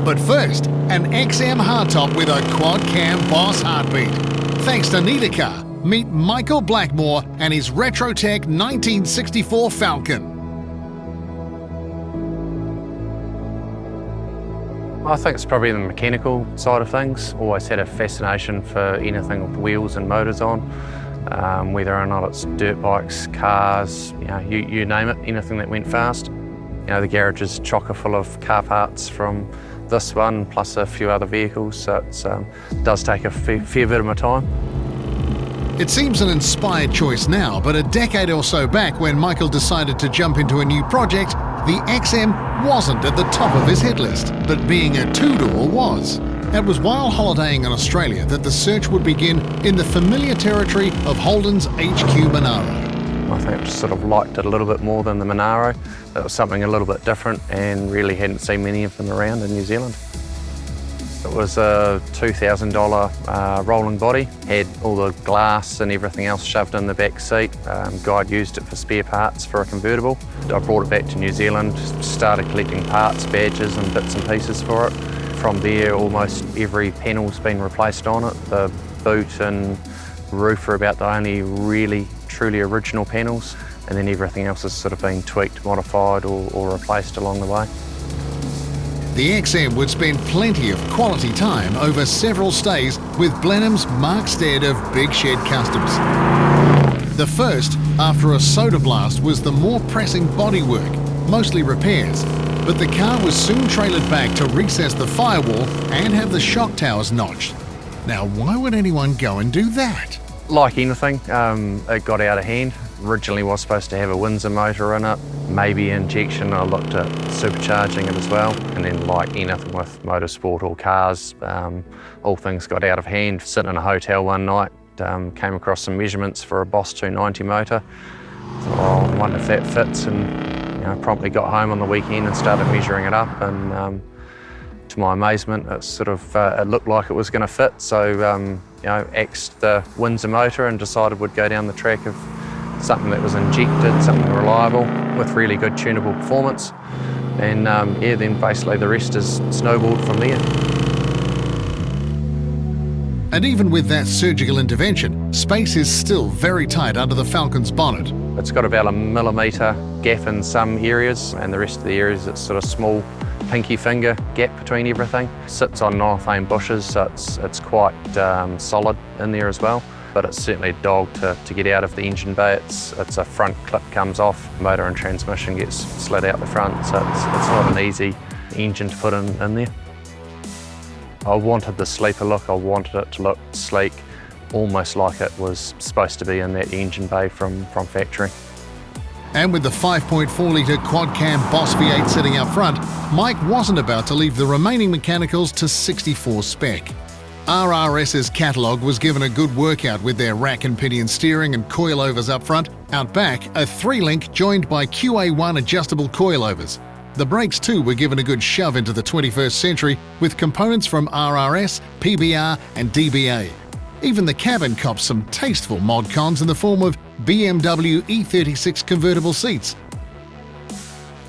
But first, an XM hardtop with a quad-cam Boss heartbeat. Thanks to Nidacar, meet Michael Blackmore and his Retrotech 1964 Falcon. I think it's probably the mechanical side of things. Always had a fascination for anything with wheels and motors on, whether or not it's dirt bikes, cars, you name it, anything that went fast. The garage is chocker full of car parts from this one, plus a few other vehicles, so it does take a fair bit of my time. It seems an inspired choice now, but a decade or so back when Michael decided to jump into a new project, the XM wasn't at the top of his hit list, but being a two-door was. It was while holidaying in Australia that the search would begin in the familiar territory of Holden's HQ Monaro. I think I just sort of liked it a little bit more than the Monaro. It was something a little bit different and really hadn't seen many of them around in New Zealand. It was a $2,000 rolling body, had all the glass and everything else shoved in the back seat. Guide used it for spare parts for a convertible. I brought it back to New Zealand, started collecting parts, badges and bits and pieces for it. From there, almost every panel's been replaced on it. The boot and roof are about the only really, truly original panels, and then everything else has sort of been tweaked, modified or replaced along the way. The XM would spend plenty of quality time over several stays with Blenheim's Mark Stead of Big Shed Customs. The first, after a soda blast, was the more pressing bodywork, mostly repairs, but the car was soon trailered back to recess the firewall and have the shock towers notched. Now, why would anyone go and do that? Like anything, it got out of hand. Originally was supposed to have a Windsor motor in it, maybe injection. I looked at supercharging it as well. And then like anything with motorsport or cars, all things got out of hand. Sitting in a hotel one night, came across some measurements for a Boss 290 motor. Thought, I wonder if that fits, and promptly got home on the weekend and started measuring it up. And to my amazement, it looked like it was going to fit. So axed the Windsor motor and decided we'd go down the track of something that was injected, something reliable with really good tunable performance. And then basically the rest is snowballed from there. And even with that surgical intervention, space is still very tight under the Falcon's bonnet. It's got about a millimetre gap in some areas, and the rest of the areas it's sort of small pinky finger gap between everything. Sits on northane bushes, so it's quite solid in there as well. But it's certainly a dog to get out of the engine bay. It's a front clip comes off, motor and transmission gets slid out the front, so it's not an easy engine to put in there. I wanted the sleeper look, I wanted it to look sleek, almost like it was supposed to be in that engine bay from factory. And with the 5.4 litre quad-cam Boss V8 sitting up front, Mike wasn't about to leave the remaining mechanicals to 64 spec. RRS's catalogue was given a good workout with their rack and pinion steering and coilovers up front. Out back, a 3-link joined by QA1 adjustable coilovers. The brakes too were given a good shove into the 21st century with components from RRS, PBR and DBA. Even the cabin cops some tasteful mod cons in the form of BMW E36 convertible seats.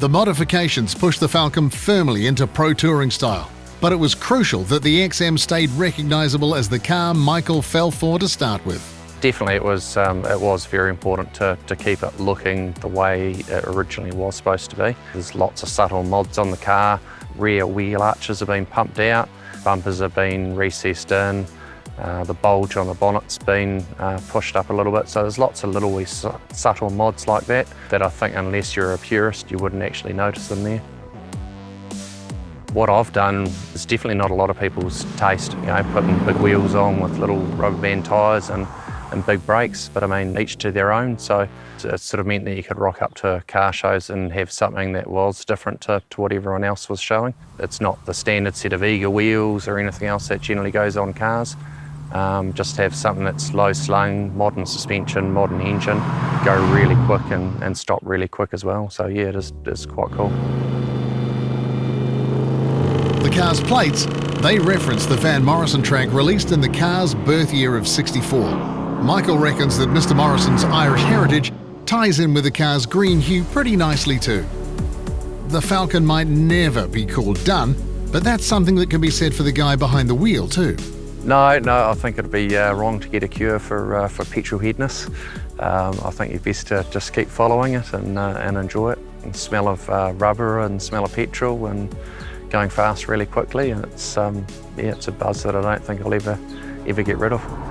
The modifications pushed the Falcon firmly into pro touring style. But it was crucial that the XM stayed recognisable as the car Michael fell for to start with. Definitely it was very important to keep it looking the way it originally was supposed to be. There's lots of subtle mods on the car. Rear wheel arches have been pumped out, bumpers have been recessed in, the bulge on the bonnet's been pushed up a little bit, so there's lots of little wee subtle mods like that I think unless you're a purist you wouldn't actually notice them there. What I've done is definitely not a lot of people's taste, putting big wheels on with little rubber band tyres and big brakes, but I mean, each to their own. So it sort of meant that you could rock up to car shows and have something that was different to what everyone else was showing. It's not the standard set of eager wheels or anything else that generally goes on cars. Just have something that's low slung, modern suspension, modern engine, go really quick and stop really quick as well. So yeah, it's quite cool. The car's plates, they reference the Van Morrison track released in the car's birth year of '64. Michael reckons that Mr. Morrison's Irish heritage ties in with the car's green hue pretty nicely too. The Falcon might never be called done, But that's something that can be said for the guy behind the wheel too. No, I think it'd be wrong to get a cure for petrol headness. I think you're best to just keep following it and enjoy it. And smell of rubber and smell of petrol and going fast really quickly. And it's a buzz that I don't think I'll ever get rid of.